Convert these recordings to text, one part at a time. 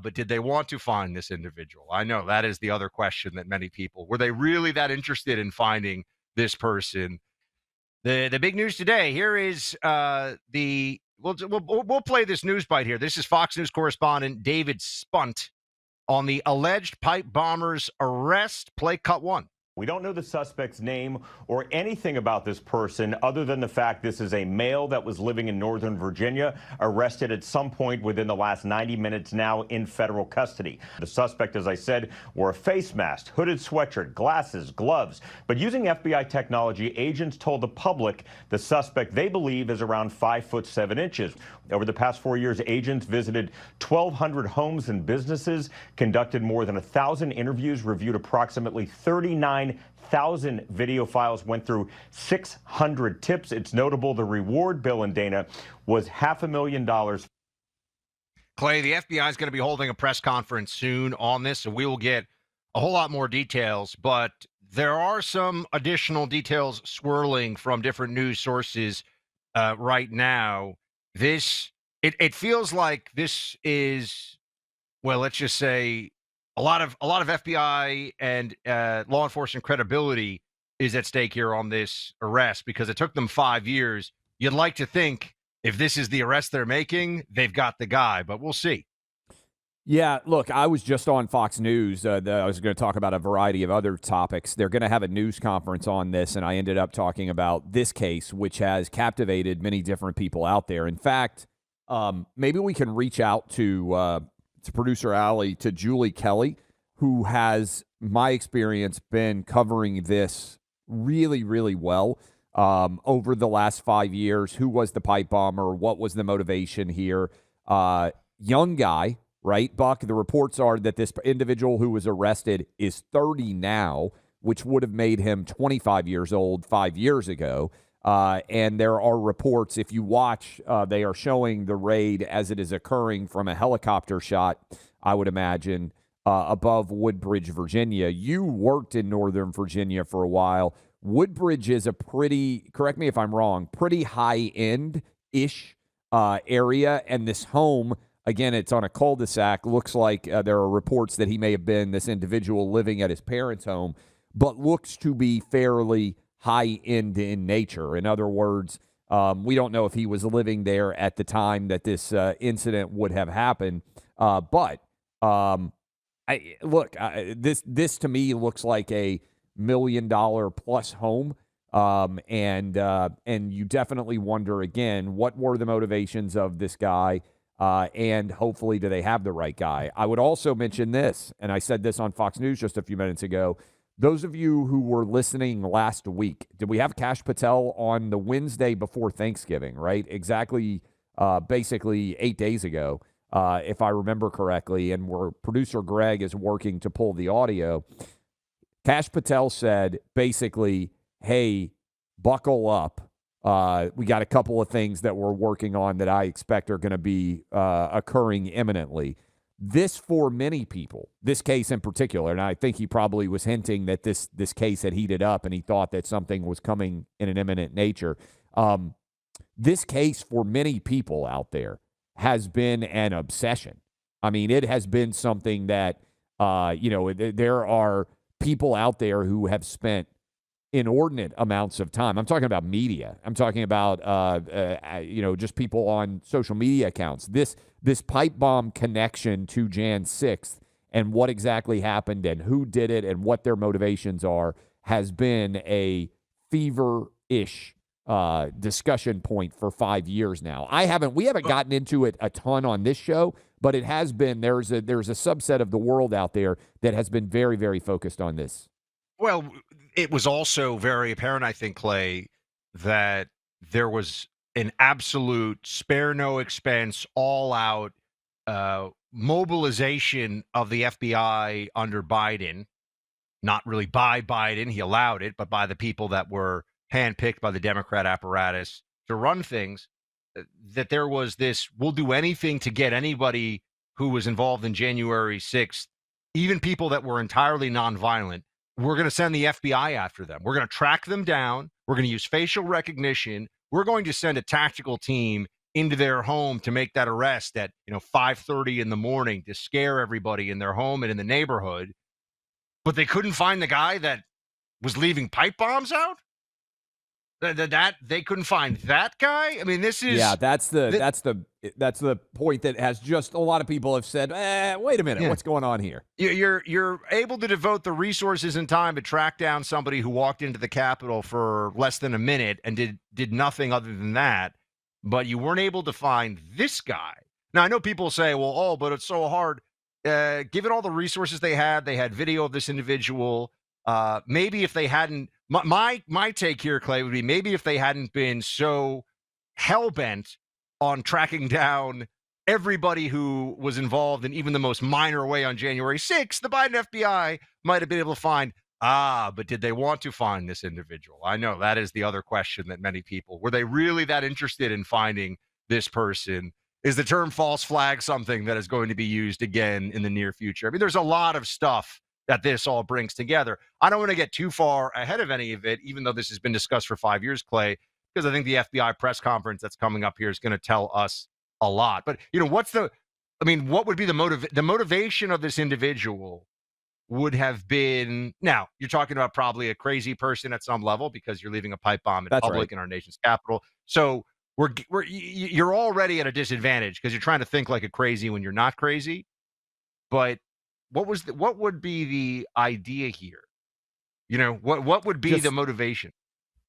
but did they want to find this individual? I know that is the other question that many people, were they really that interested in finding this person? The big news today, here is we'll play this news bite here. This is Fox News correspondent David Spunt on the alleged pipe bomber's arrest. Play cut one. We don't know the suspect's name or anything about this person other than the fact this is a male that was living in Northern Virginia, arrested at some point within the last 90 minutes, now in federal custody. The suspect, as I said, wore a face mask, hooded sweatshirt, glasses, gloves. But using FBI technology, agents told the public the suspect they believe is around 5'7". Over the past 4 years, agents visited 1,200 homes and businesses, conducted more than 1,000 interviews, reviewed approximately 39,000 video files, went through 600 tips. It's notable the reward, Bill and Dana, was $500,000. Clay, the FBI is going to be holding a press conference soon on this, so we will get a whole lot more details. But there are some additional details swirling from different news sources right now. It feels like this is, well, let's just say a lot of FBI and law enforcement credibility is at stake here on this arrest, because it took them 5 years. You'd like to think if this is the arrest they're making, they've got the guy, but we'll see. Yeah, look, I was just on Fox News. I was going to talk about a variety of other topics. They're going to have a news conference on this, and I ended up talking about this case, which has captivated many different people out there. In fact, maybe we can reach out to producer Allie, to Julie Kelly, who has, my experience, been covering this really, really well over the last 5 years. Who was the pipe bomber? What was the motivation here? Young guy. Right, Buck? The reports are that this individual who was arrested is 30 now, which would have made him 25 years old 5 years ago. And there are reports, if you watch, they are showing the raid as it is occurring from a helicopter shot, I would imagine, above Woodbridge, Virginia. You worked in Northern Virginia for a while. Woodbridge is a pretty, correct me if I'm wrong, pretty high-end-ish area, and this home, again, it's on a cul-de-sac. Looks like there are reports that he may have been this individual living at his parents' home, but looks to be fairly high-end in nature. In other words, we don't know if he was living there at the time that this incident would have happened. But this to me looks like a $1 million plus home. And you definitely wonder, again, what were the motivations of this guy? And hopefully, do they have the right guy? I would also mention this, and I said this on Fox News just a few minutes ago. Those of you who were listening last week, did we have Kash Patel on the Wednesday before Thanksgiving, right? Exactly, basically 8 days ago, if I remember correctly, and where producer Greg is working to pull the audio. Kash Patel said, basically, hey, buckle up. We got a couple of things that we're working on that I expect are going to be occurring imminently. This, for many people, this case in particular, and I think he probably was hinting that this case had heated up and he thought that something was coming in an imminent nature. This case, for many people out there, has been an obsession. I mean, it has been something that, there are people out there who have spent inordinate amounts of time. I'm talking about media. I'm talking about, just people on social media accounts. This pipe bomb connection to Jan 6th and what exactly happened and who did it and what their motivations are has been a fever-ish discussion point for 5 years now. We haven't gotten into it a ton on this show, but it has been. There's a subset of the world out there that has been very, very focused on this. Well, it was also very apparent, I think, Clay, that there was an absolute spare no expense, all-out mobilization of the FBI under Biden. Not really by Biden, he allowed it, but by the people that were handpicked by the Democrat apparatus to run things, that there was this, we'll do anything to get anybody who was involved in January 6th, even people that were entirely nonviolent. We're going to send the FBI after them. We're going to track them down. We're going to use facial recognition. We're going to send a tactical team into their home to make that arrest at 5:30 in the morning to scare everybody in their home and in the neighborhood, but they couldn't find the guy that was leaving pipe bombs out. That they couldn't find that guy. I mean, this is that's the point that has just a lot of people have said, wait a minute, what's going on here? You're able to devote the resources and time to track down somebody who walked into the Capitol for less than a minute and did nothing other than that, but you weren't able to find this guy. Now, I know people say, well, but it's so hard. Given all the resources they had video of this individual. Maybe if they hadn't, my take here, Clay, would be maybe if they hadn't been so hell-bent on tracking down everybody who was involved in even the most minor way on January 6th, the Biden FBI might have been able to find, but did they want to find this individual? I know that is the other question that many people, were they really that interested in finding this person? Is the term false flag something that is going to be used again in the near future? I mean, there's a lot of stuff that this all brings together. I don't want to get too far ahead of any of it, even though this has been discussed for 5 years, Clay, because I think the FBI press conference that's coming up here is going to tell us a lot. But, what would be the motivation of this individual would have been, now, you're talking about probably a crazy person at some level because you're leaving a pipe bomb in public in our nation's capital. So you're already at a disadvantage because you're trying to think like a crazy when you're not crazy. But what would be the idea here? What would be the motivation?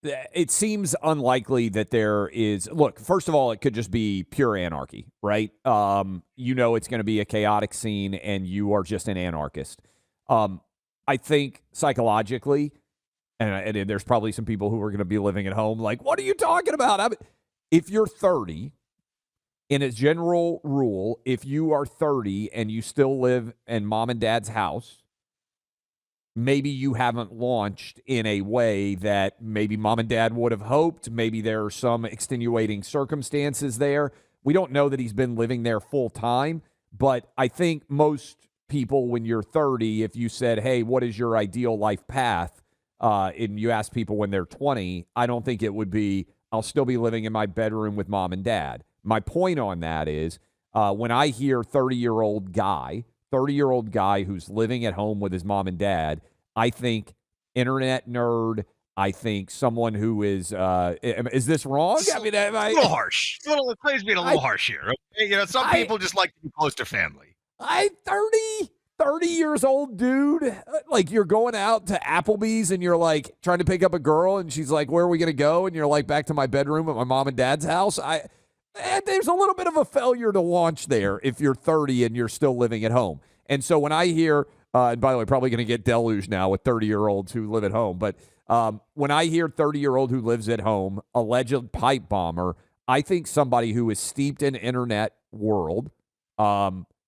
It seems unlikely that there is. Look, first of all, it could just be pure anarchy, right? It's going to be a chaotic scene, and you are just an anarchist. I think psychologically, and there's probably some people who are going to be living at home like, what are you talking about? If you're 30. In a general rule, if you are 30 and you still live in mom and dad's house, maybe you haven't launched in a way that maybe mom and dad would have hoped. Maybe there are some extenuating circumstances there. We don't know that he's been living there full time, but I think most people, when you're 30, if you said, hey, what is your ideal life path? And you ask people when they're 20, I don't think it would be, I'll still be living in my bedroom with mom and dad. My point on that is when I hear 30-year-old guy who's living at home with his mom and dad, I think internet nerd. I think someone who is this wrong? I mean, a little harsh. It plays being a little harsh here. Okay? Some people just like to be close to family. 30 years old, dude. Like, you're going out to Applebee's and you're like trying to pick up a girl and she's like, where are we going to go? And you're like, back to my bedroom at my mom and dad's house. There's a little bit of a failure to launch there if you're 30 and you're still living at home. And so when I hear, and by the way, probably going to get deluged now with 30-year-olds who live at home, but when I hear 30-year-old who lives at home, alleged pipe bomber, I think somebody who is steeped in internet world,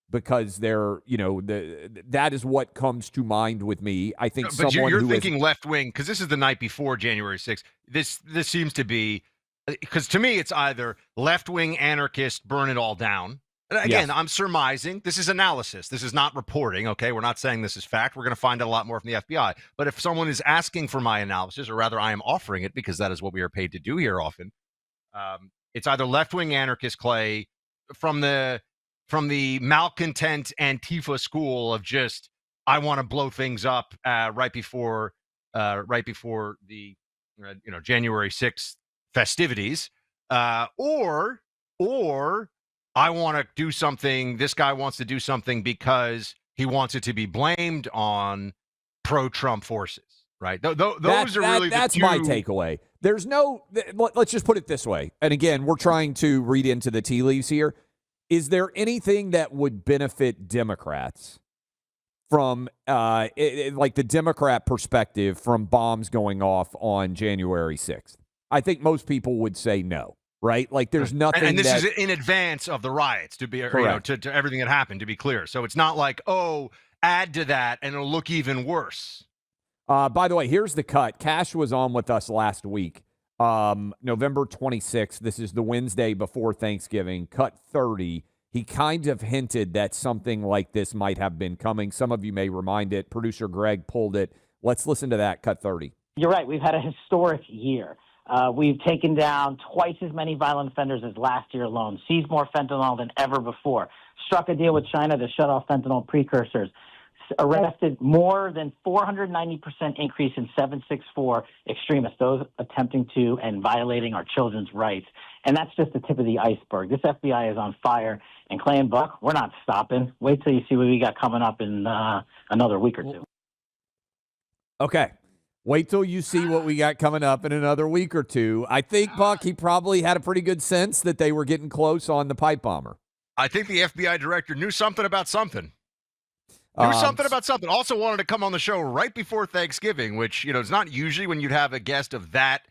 because they're, that is what comes to mind with me. I think but someone you're thinking left wing, because this is the night before January 6th. This seems to be, because to me, it's either left-wing anarchist, burn it all down. And again, I'm surmising. This is analysis. This is not reporting, okay? We're not saying this is fact. We're going to find out a lot more from the FBI. But if someone is asking for my analysis, or rather I am offering it because that is what we are paid to do here often, it's either left-wing anarchist, Clay, from the malcontent Antifa school of just, I want to blow things up right before the January 6th festivities, or I want to do something. This guy wants to do something because he wants it to be blamed on pro-Trump forces, right? Those are really that's my takeaway. There's no. Let's just put it this way. And again, we're trying to read into the tea leaves here. Is there anything that would benefit Democrats from, like the Democrat perspective, from bombs going off on January 6th? I think most people would say no, right? Like, there's nothing. And this is in advance of the riots, to be, to everything that happened, to be clear. So it's not like, add to that and it'll look even worse. By the way, here's the cut. Cash was on with us last week, November 26th. This is the Wednesday before Thanksgiving. Cut 30. He kind of hinted that something like this might have been coming. Some of you may remind it. Producer Greg pulled it. Let's listen to that. Cut 30. You're right. We've had a historic year. We've taken down twice as many violent offenders as last year alone, seized more fentanyl than ever before, struck a deal with China to shut off fentanyl precursors, arrested more than 490% increase in 764 extremists, those attempting to and violating our children's rights. And that's just the tip of the iceberg. This FBI is on fire. And Clay and Buck, we're not stopping. Wait till you see what we got coming up in another week or two. Okay. Wait till you see what we got coming up in another week or two. I think, Buck, he probably had a pretty good sense that they were getting close on the pipe bomber. I think the FBI director knew something about something. Also wanted to come on the show right before Thanksgiving, which, is not usually when you'd have a guest of that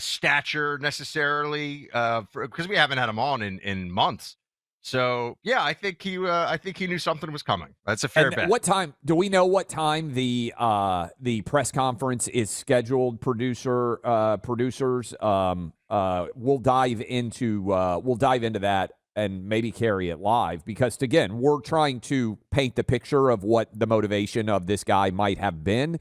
stature necessarily, because we haven't had him on in months. So yeah, I think he knew something was coming. That's a fair bet. What time? Do we know what time the press conference is scheduled? Producers, we'll dive into that and maybe carry it live, because again, we're trying to paint the picture of what the motivation of this guy might have been,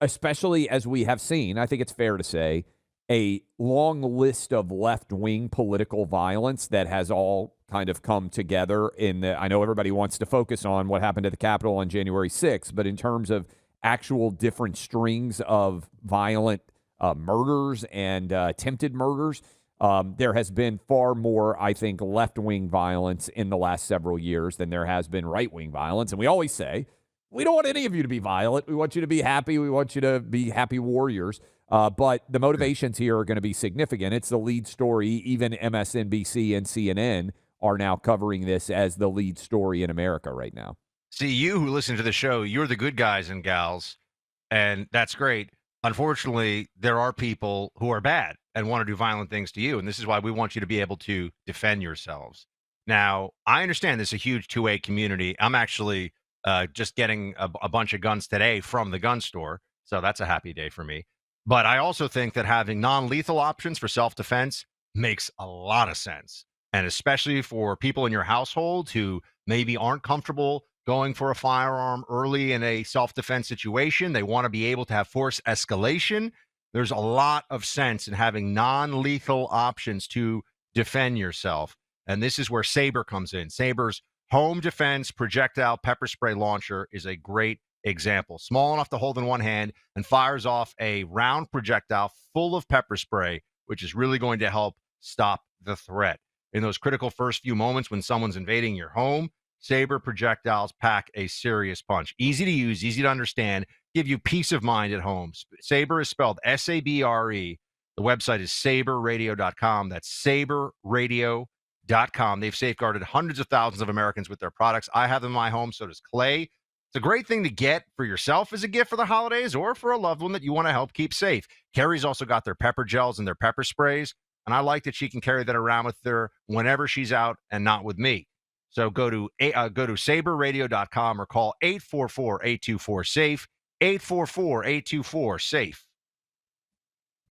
especially as we have seen, I think it's fair to say, a long list of left-wing political violence that has all kind of come together I know everybody wants to focus on what happened at the Capitol on January 6th, but in terms of actual different strings of violent murders and attempted murders, there has been far more, I think, left-wing violence in the last several years than there has been right-wing violence. And we always say, we don't want any of you to be violent. We want you to be happy. We want you to be happy warriors. But the motivations here are going to be significant. It's the lead story. Even MSNBC and CNN are now covering this as the lead story in America right now. See, you who listen to the show, you're the good guys and gals, and that's great. Unfortunately, there are people who are bad and want to do violent things to you, and this is why we want you to be able to defend yourselves. Now, I understand this is a huge 2A community. I'm actually just getting a bunch of guns today from the gun store, so that's a happy day for me. But I also think that having non-lethal options for self-defense makes a lot of sense, and especially for people in your household who maybe aren't comfortable going for a firearm early in a self-defense situation. They want to be able to have force escalation. There's a lot of sense in having non-lethal options to defend yourself. And this is where Saber comes in. Saber's home defense projectile pepper spray launcher is a great example. Small enough to hold in one hand and fires off a round projectile full of pepper spray, which is really going to help stop the threat. In those critical first few moments when someone's invading your home, Saber projectiles pack a serious punch. Easy to use, easy to understand, give you peace of mind at home. Saber is spelled S-A-B-R-E. The website is saberradio.com. That's saberradio.com. They've safeguarded hundreds of thousands of Americans with their products. I have them in my home, so does Clay. It's a great thing to get for yourself as a gift for the holidays or for a loved one that you want to help keep safe. Carrie's also got their pepper gels and their pepper sprays, and I like that she can carry that around with her whenever she's out and not with me. So go to saberradio.com or call 844-824-SAFE, 844-824-SAFE.